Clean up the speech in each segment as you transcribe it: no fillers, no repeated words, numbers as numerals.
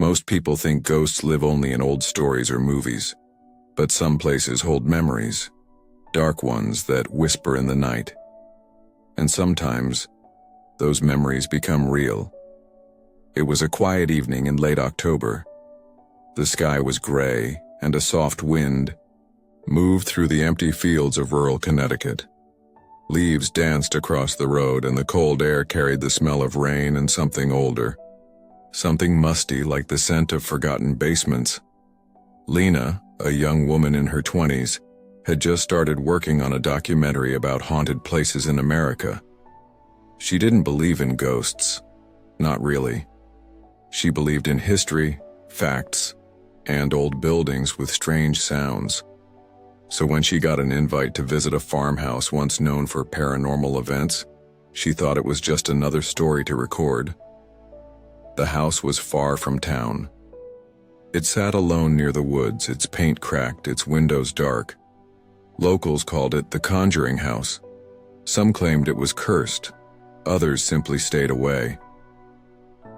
Most people think ghosts live only in old stories or movies, but some places hold memories, dark ones that whisper in the night. And sometimes, those memories become real. It was a quiet evening in late October. The sky was gray, and a soft wind moved through the empty fields of rural Connecticut. Leaves danced across the road, and the cold air carried the smell of rain and something older. Something musty, like the scent of forgotten basements. Lena, a young woman in her 20s, had just started working on a documentary about haunted places in America. She didn't believe in ghosts. Not really. She believed in history, facts, and old buildings with strange sounds. So when she got an invite to visit a farmhouse once known for paranormal events, she thought it was just another story to record. The house was far from town. It sat alone near the woods, its paint cracked, its windows dark. Locals called it the Conjuring house. Some claimed it was cursed. Others simply stayed away.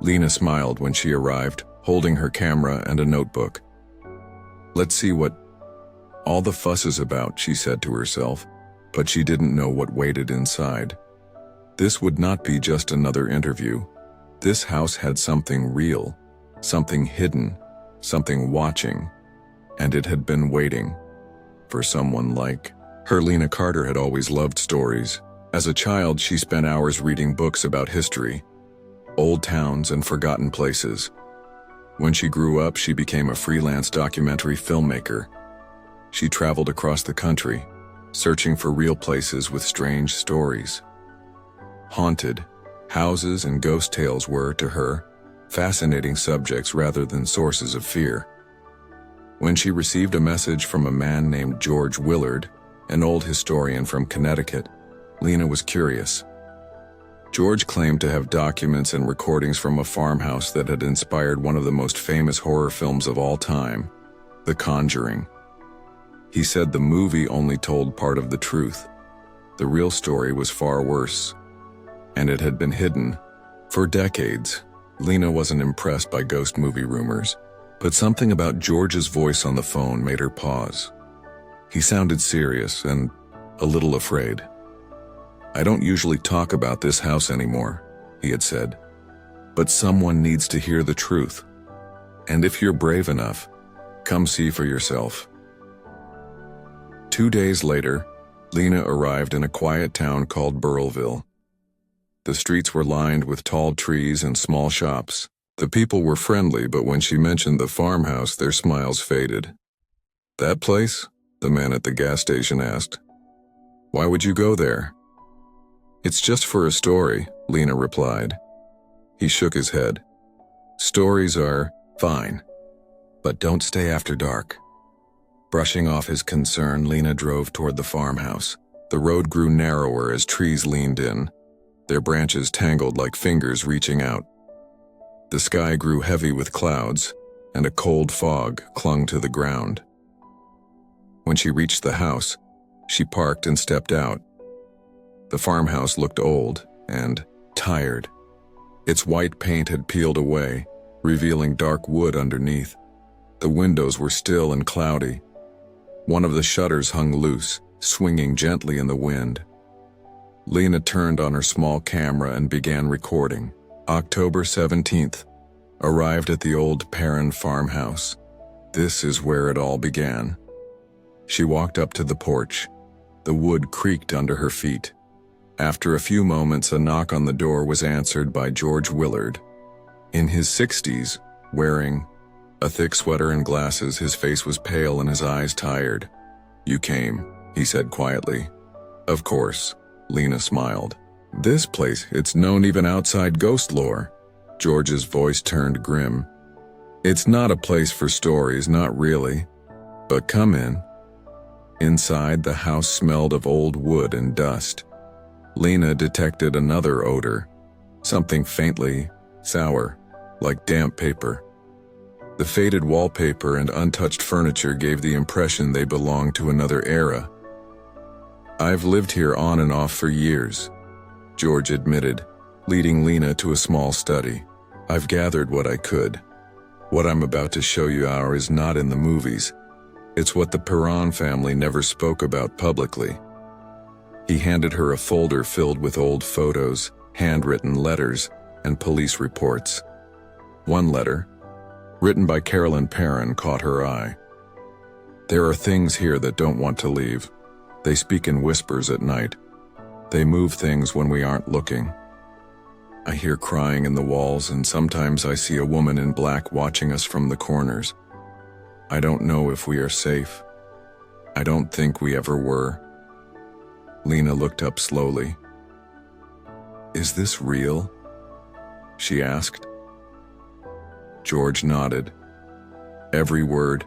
Lena smiled when she arrived, holding her camera and a notebook. "Let's see what all the fuss is about," she said to herself, but she didn't know what waited inside. This would not be just another interview. This house had something real, something hidden, something watching, and it had been waiting for someone like her. Lena Carter had always loved stories. As a child, she spent hours reading books about history, old towns, and forgotten places. When she grew up, she became a freelance documentary filmmaker. She traveled across the country, searching for real places with strange stories. Haunted houses and ghost tales were, to her, fascinating subjects rather than sources of fear. When she received a message from a man named George Willard, an old historian from Connecticut, Lena was curious. George claimed to have documents and recordings from a farmhouse that had inspired one of the most famous horror films of all time, The Conjuring. He said the movie only told part of the truth. The real story was far worse, and it had been hidden. For decades, Lena wasn't impressed by ghost movie rumors, but something about George's voice on the phone made her pause. He sounded serious and a little afraid. "I don't usually talk about this house anymore," he had said, "but someone needs to hear the truth. And if you're brave enough, come see for yourself." 2 days later, Lena arrived in a quiet town called Burrillville. The streets were lined with tall trees and small shops. The people were friendly, but when she mentioned the farmhouse, their smiles faded. "That place?" the man at the gas station asked. "Why would you go there?" "It's just for a story," Lena replied. He shook his head. "Stories are fine, but don't stay after dark." Brushing off his concern, Lena drove toward the farmhouse. The road grew narrower as trees leaned in, their branches tangled like fingers reaching out. The sky grew heavy with clouds, and a cold fog clung to the ground. When she reached the house, she parked and stepped out. The farmhouse looked old and tired. Its white paint had peeled away, revealing dark wood underneath. The windows were still and cloudy. One of the shutters hung loose, swinging gently in the wind. Lena turned on her small camera and began recording. October 17th, arrived at the old Perrin farmhouse. This is where it all began. She walked up to the porch. The wood creaked under her feet. After a few moments, a knock on the door was answered by George Willard. In his 60s, wearing a thick sweater and glasses, his face was pale and his eyes tired. "You came," he said quietly. "Of course," Lena smiled. "This place, it's known even outside ghost lore." George's voice turned grim. "It's not a place for stories, not really. But come in." Inside, the house smelled of old wood and dust. Lena detected another odor, something faintly sour, like damp paper. The faded wallpaper and untouched furniture gave the impression they belonged to another era. "I've lived here on and off for years," George admitted, leading Lena to a small study. "I've gathered what I could." What I'm about to show you is not in the movies. It's what the Perron family never spoke about publicly. He handed her a folder filled with old photos, handwritten letters, and police reports. One letter, written by Carolyn Perron, caught her eye. There are things here that don't want to leave. They speak in whispers at night. They move things when we aren't looking. I hear crying in the walls, and sometimes I see a woman in black watching us from the corners. I don't know if we are safe. I don't think we ever were. Lena looked up slowly. Is this real? She asked. George nodded. Every word.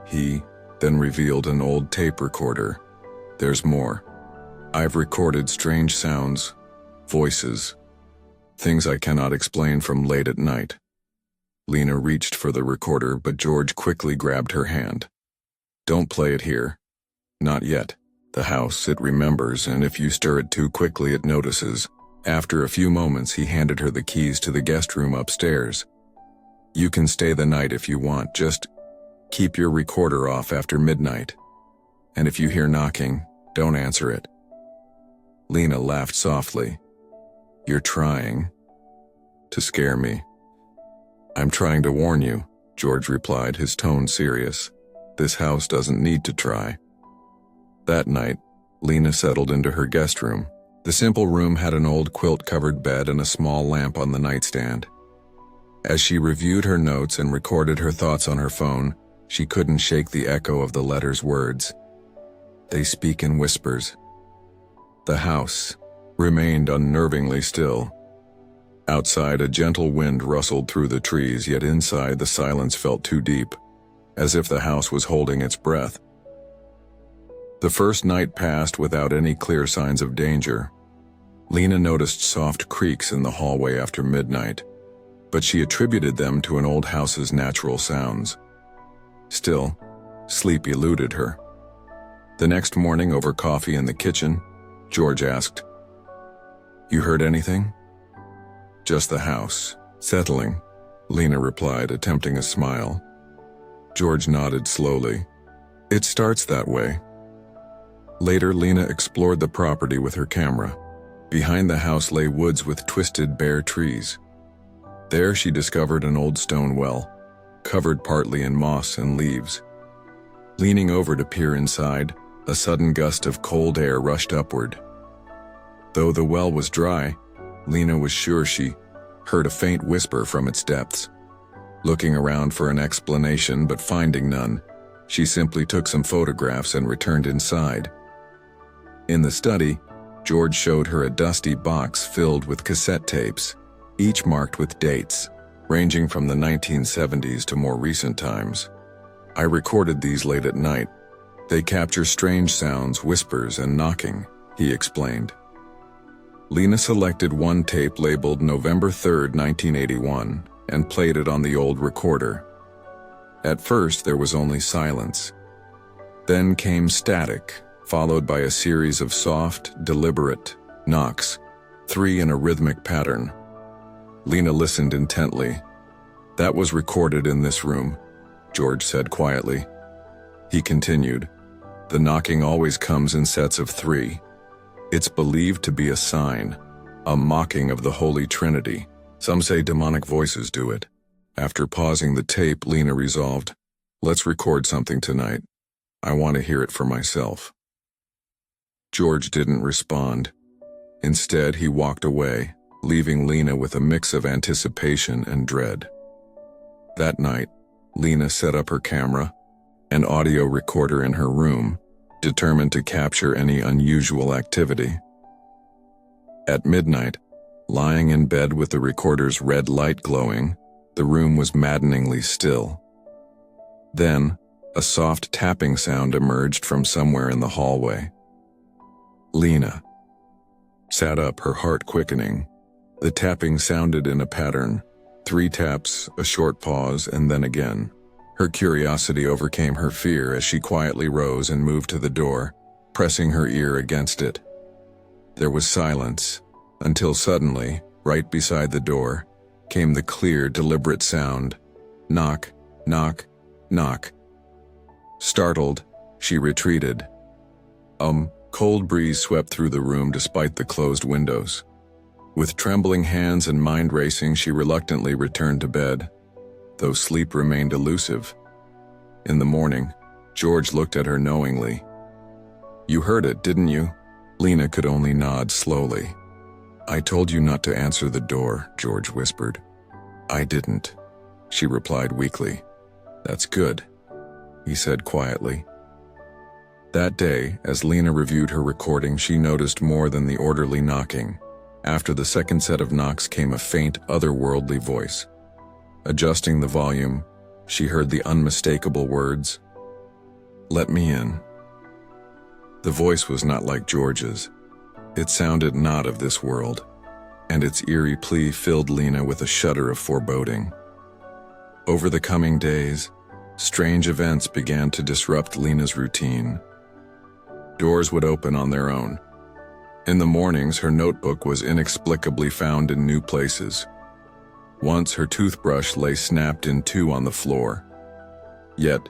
He then revealed an old tape recorder. There's more. I've recorded strange sounds, voices, things I cannot explain from late at night. Lena reached for the recorder, but George quickly grabbed her hand. Don't play it here. Not yet. The house, it remembers, and if you stir it too quickly, it notices. After a few moments, he handed her the keys to the guest room upstairs. You can stay the night if you want, just keep your recorder off after midnight. And if you hear knocking, don't answer it. Lena laughed softly. You're trying to scare me. I'm trying to warn you, George replied, his tone serious. This house doesn't need to try. That night, Lena settled into her guest room. The simple room had an old quilt-covered bed and a small lamp on the nightstand. As she reviewed her notes and recorded her thoughts on her phone, she couldn't shake the echo of the letter's words. They speak in whispers. The house remained unnervingly still. Outside, a gentle wind rustled through the trees, yet inside the silence felt too deep, as if the house was holding its breath. The first night passed without any clear signs of danger. Lena noticed soft creaks in the hallway after midnight, but she attributed them to an old house's natural sounds. Still, sleep eluded her. The next morning, over coffee in the kitchen, George asked, You heard anything? Just the house settling, Lena replied, attempting a smile. George nodded slowly. It starts that way. Later, Lena explored the property with her camera. Behind the house lay woods with twisted, bare trees. There she discovered an old stone well, covered partly in moss and leaves. Leaning over to peer inside, a sudden gust of cold air rushed upward. Though the well was dry, Lena was sure she heard a faint whisper from its depths. Looking around for an explanation but finding none, she simply took some photographs and returned inside. In the study, George showed her a dusty box filled with cassette tapes, each marked with dates, ranging from the 1970s to more recent times. I recorded these late at night. They capture strange sounds, whispers, and knocking, he explained. Lena selected one tape labeled November 3, 1981, and played it on the old recorder. At first, there was only silence. Then came static, followed by a series of soft, deliberate knocks, 3 in a rhythmic pattern. Lena listened intently. That was recorded in this room, George said quietly. He continued, The knocking always comes in sets of 3. It's believed to be a sign, a mocking of the Holy Trinity. Some say demonic voices do it. After pausing the tape, Lena resolved, Let's record something tonight. I want to hear it for myself. George didn't respond. Instead, he walked away, leaving Lena with a mix of anticipation and dread. That night, Lena set up her camera, an audio recorder in her room, determined to capture any unusual activity. At midnight, lying in bed with the recorder's red light glowing, the room was maddeningly still. Then, a soft tapping sound emerged from somewhere in the hallway. Lena sat up, her heart quickening. The tapping sounded in a pattern, 3 taps, a short pause, and then again. Her curiosity overcame her fear as she quietly rose and moved to the door, pressing her ear against it. There was silence, until suddenly, right beside the door, came the clear, deliberate sound, Knock, knock, knock. Startled, she retreated. Cold breeze swept through the room despite the closed windows. With trembling hands and mind racing, she reluctantly returned to bed, though sleep remained elusive. In the morning, George looked at her knowingly. "You heard it, didn't you?" Lena could only nod slowly. "I told you not to answer the door," George whispered. "I didn't," she replied weakly. "That's good," he said quietly. That day, as Lena reviewed her recording, she noticed more than the orderly knocking. After the second set of knocks came a faint, otherworldly voice. Adjusting the volume, she heard the unmistakable words, "Let me in." The voice was not like George's. It sounded not of this world, and its eerie plea filled Lena with a shudder of foreboding. Over the coming days, strange events began to disrupt Lena's routine. Doors would open on their own. In the mornings, her notebook was inexplicably found in new places. Once her toothbrush lay snapped in two on the floor. Yet,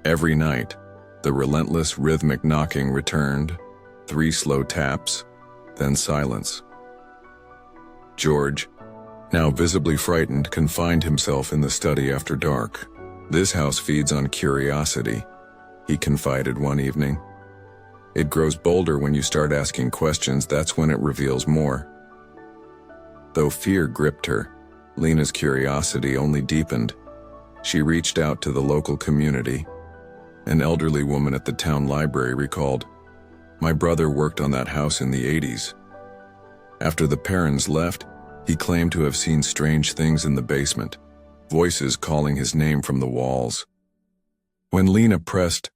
every night, the relentless rhythmic knocking returned, 3 slow taps, then silence. George, now visibly frightened, confined himself in the study after dark. "This house feeds on curiosity," he confided one evening. "It grows bolder when you start asking questions. That's when it reveals more." Though fear gripped her, Lena's curiosity only deepened. She reached out to the local community. An elderly woman at the town library recalled, "My brother worked on that house in the 80s. After the parents left, he claimed to have seen strange things in the basement, voices calling his name from the walls." When Lena pressed,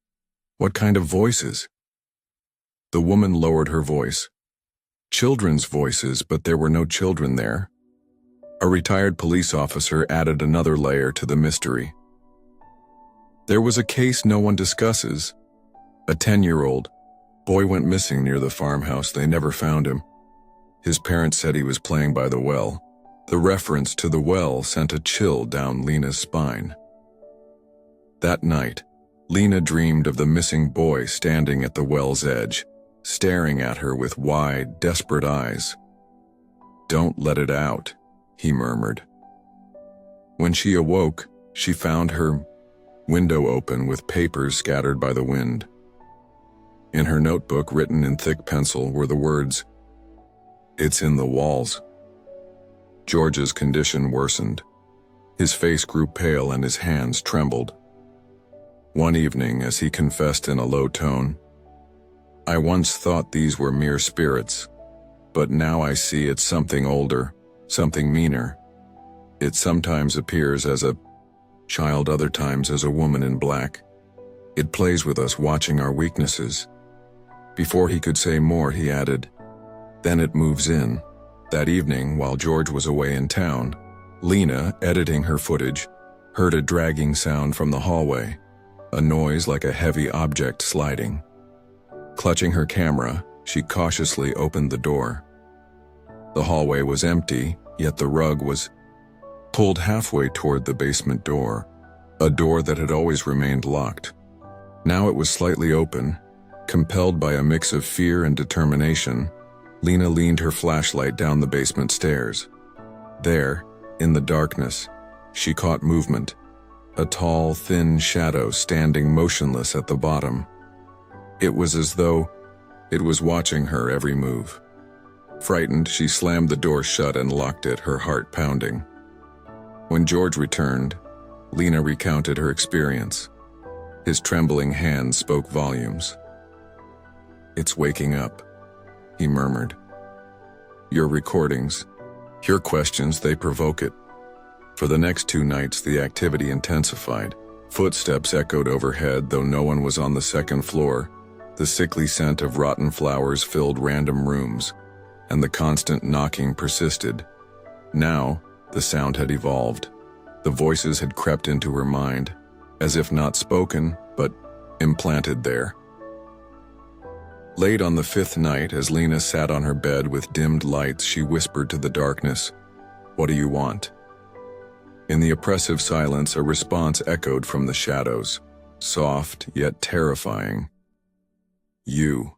"What kind of voices?" the woman lowered her voice. "Children's voices, but there were no children there." A retired police officer added another layer to the mystery. "There was a case no one discusses. A 10-year-old boy went missing near the farmhouse. They never found him. His parents said he was playing by the well." The reference to the well sent a chill down Lena's spine. That night, Lena dreamed of the missing boy standing at the well's edge, staring at her with wide, desperate eyes. "Don't let it out," he murmured. When she awoke, she found her window open with papers scattered by the wind. In her notebook, written in thick pencil, were the words, "It's in the walls." George's condition worsened. His face grew pale and his hands trembled. One evening, as he confessed in a low tone, "I once thought these were mere spirits, but now I see it's something older, something meaner. It sometimes appears as a child, other times as a woman in black. It plays with us, watching our weaknesses." Before he could say more, he added, "Then it moves in." That evening, while George was away in town, Lena, editing her footage, heard a dragging sound from the hallway, a noise like a heavy object sliding. Clutching her camera, she cautiously opened the door. The hallway was empty, yet the rug was pulled halfway toward the basement door, a door that had always remained locked. Now it was slightly open. Compelled by a mix of fear and determination, Lena leaned her flashlight down the basement stairs. There, in the darkness, she caught movement, a tall, thin shadow standing motionless at the bottom. It was as though it was watching her every move. Frightened, she slammed the door shut and locked it, her heart pounding. When George returned, Lena recounted her experience. His trembling hands spoke volumes. "It's waking up," he murmured. "Your recordings, your questions, they provoke it." For the next 2 nights, the activity intensified. Footsteps echoed overhead, though no one was on the second floor. The sickly scent of rotten flowers filled random rooms, and the constant knocking persisted. Now, the sound had evolved. The voices had crept into her mind, as if not spoken, but implanted there. Late on the 5th night, as Lena sat on her bed with dimmed lights, she whispered to the darkness, "What do you want?" In the oppressive silence, a response echoed from the shadows, soft yet terrifying. You.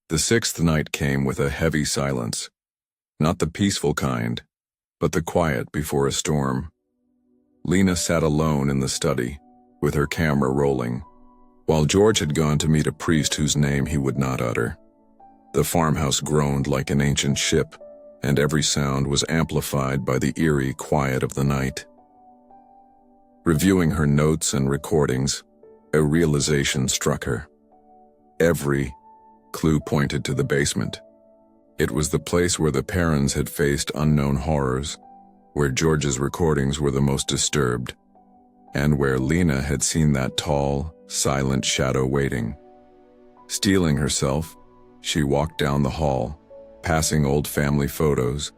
The sixth night came with a heavy silence, not the peaceful kind, but the quiet before a storm. Lena sat alone in the study, with her camera rolling, while George had gone to meet a priest whose name he would not utter. The farmhouse groaned like an ancient ship, and every sound was amplified by the eerie quiet of the night. Reviewing her notes and recordings, a realization struck her. Every clue pointed to the basement. It was the place where the parents had faced unknown horrors, where George's recordings were the most disturbed, and where Lena had seen that tall, silent shadow waiting. Steeling herself, she walked down the hall, passing old family photos,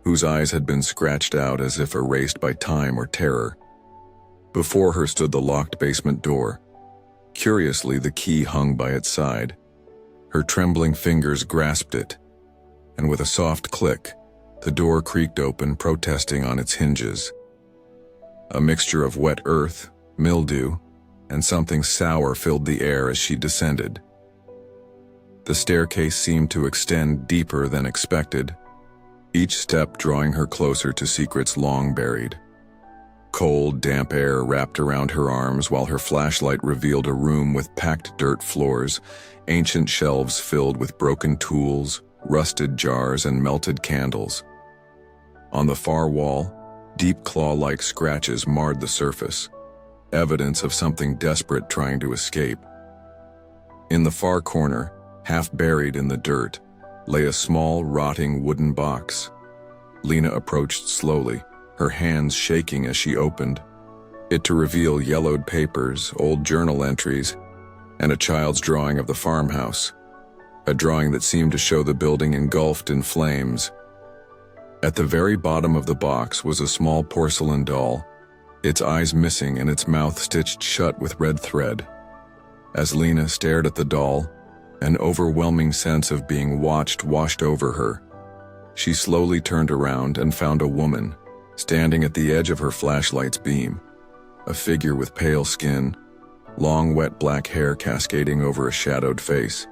whose eyes had been scratched out as if erased by time or terror. Before her stood the locked basement door. Curiously, the key hung by its side. Her trembling fingers grasped it, and with a soft click, the door creaked open, protesting on its hinges. A mixture of wet earth, mildew, and something sour filled the air as she descended. The staircase seemed to extend deeper than expected, each step drawing her closer to secrets long buried. Cold, damp air wrapped around her arms while her flashlight revealed a room with packed dirt floors, ancient shelves filled with broken tools, rusted jars, and melted candles. On the far wall, deep claw-like scratches marred the surface, evidence of something desperate trying to escape. In the far corner, half buried in the dirt, lay a small, rotting wooden box. Lena approached slowly, her hands shaking as she opened it to reveal yellowed papers, old journal entries, and a child's drawing of the farmhouse, a drawing that seemed to show the building engulfed in flames. At the very bottom of the box was a small porcelain doll, its eyes missing and its mouth stitched shut with red thread. As Lena stared at the doll, an overwhelming sense of being watched washed over her. She slowly turned around and found a woman, standing at the edge of her flashlight's beam, a figure with pale skin, long wet black hair cascading over a shadowed face.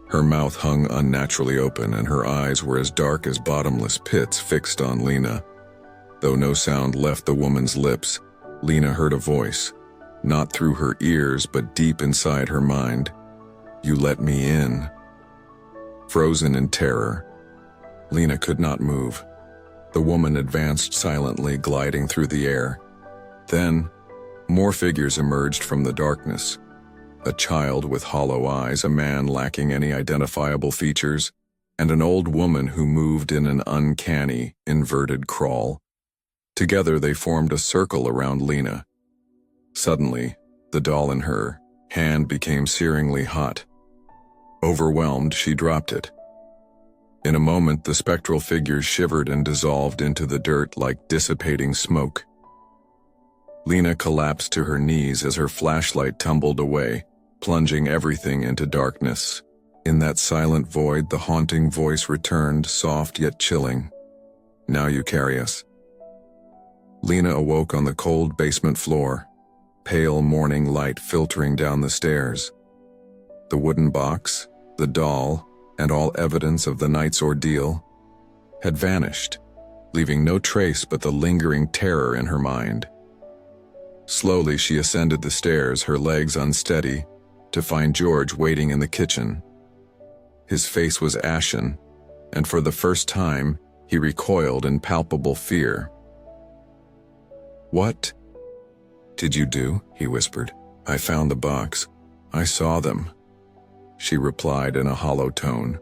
Her mouth hung unnaturally open and her eyes were as dark as bottomless pits fixed on Lena. Though no sound left the woman's lips, Lena heard a voice, not through her ears but deep inside her mind. "You let me in." Frozen in terror, Lena could not move. The woman advanced silently, gliding through the air. Then, more figures emerged from the darkness. A child with hollow eyes, a man lacking any identifiable features, and an old woman who moved in an uncanny, inverted crawl. Together they formed a circle around Lena. Suddenly, the doll in her hand became searingly hot. Overwhelmed, she dropped it. In a moment, the spectral figures shivered and dissolved into the dirt like dissipating smoke. Lena collapsed to her knees as her flashlight tumbled away, plunging everything into darkness. In that silent void, the haunting voice returned, soft yet chilling. "Now you carry us." Lena awoke on the cold basement floor, pale morning light filtering down the stairs. The wooden box, the doll, and all evidence of the night's ordeal had vanished, leaving no trace but the lingering terror in her mind. Slowly she ascended the stairs, her legs unsteady, to find George waiting in the kitchen. His face was ashen, and for the first time, he recoiled in palpable fear. "What did you do?" he whispered. "I found the box. I saw them," she replied in a hollow tone.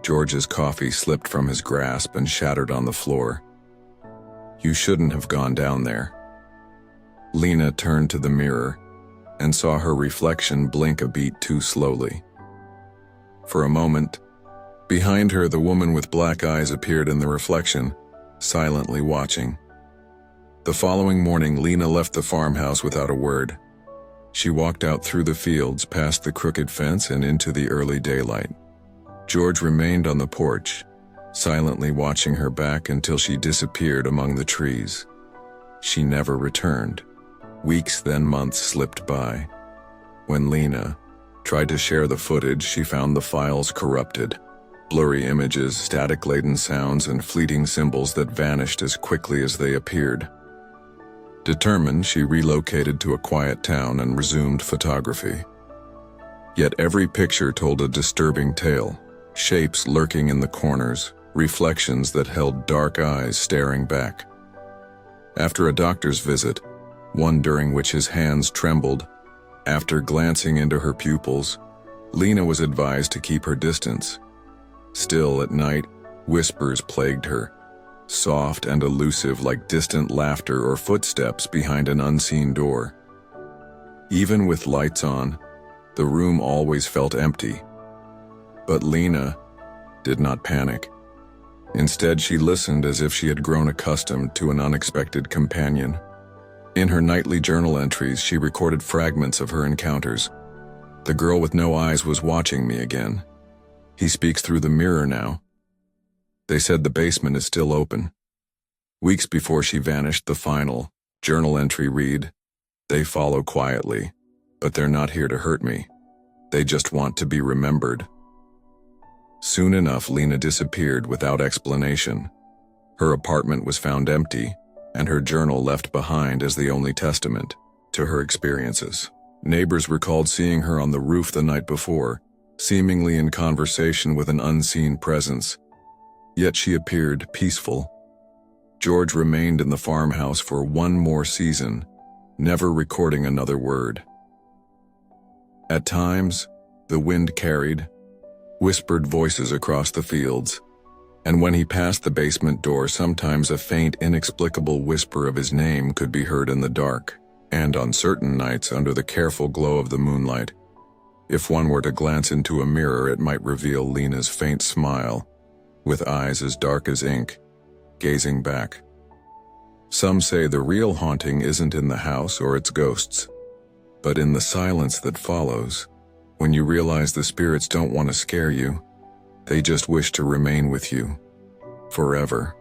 George's coffee slipped from his grasp and shattered on the floor. "You shouldn't have gone down there." Lena turned to the mirror and saw her reflection blink a beat too slowly. For a moment, behind her the woman with black eyes appeared in the reflection, silently watching. The following morning, Lena left the farmhouse without a word. She walked out through the fields, past the crooked fence, and into the early daylight. George remained on the porch, silently watching her back until she disappeared among the trees. She never returned. Weeks, then months slipped by. When Lena tried to share the footage, she found the files corrupted. Blurry images, static-laden sounds, and fleeting symbols that vanished as quickly as they appeared. Determined, she relocated to a quiet town and resumed photography. Yet every picture told a disturbing tale. Shapes lurking in the corners, reflections that held dark eyes staring back. After a doctor's visit, one during which his hands trembled, after glancing into her pupils, Lena was advised to keep her distance. Still, at night, whispers plagued her, soft and elusive like distant laughter or footsteps behind an unseen door. Even with lights on, the room always felt empty. But Lena did not panic. Instead, she listened as if she had grown accustomed to an unexpected companion. In her nightly journal entries, she recorded fragments of her encounters. The girl with no eyes was watching me again. He speaks through the mirror now. They said the basement is still open. Weeks before she vanished, the final journal entry read, "They follow quietly, but they're not here to hurt me. They just want to be remembered." Soon enough, Lena disappeared without explanation. Her apartment was found empty, and her journal left behind as the only testament to her experiences. Neighbors recalled seeing her on the roof the night before, seemingly in conversation with an unseen presence. Yet she appeared peaceful. George remained in the farmhouse for one more season, never recording another word. At times, the wind carried, whispered voices across the fields, and when he passed the basement door, sometimes a faint, inexplicable whisper of his name could be heard in the dark, and on certain nights under the careful glow of the moonlight. If one were to glance into a mirror, it might reveal Lena's faint smile, with eyes as dark as ink, gazing back. Some say the real haunting isn't in the house or its ghosts, but in the silence that follows, when you realize the spirits don't want to scare you, they just wish to remain with you forever.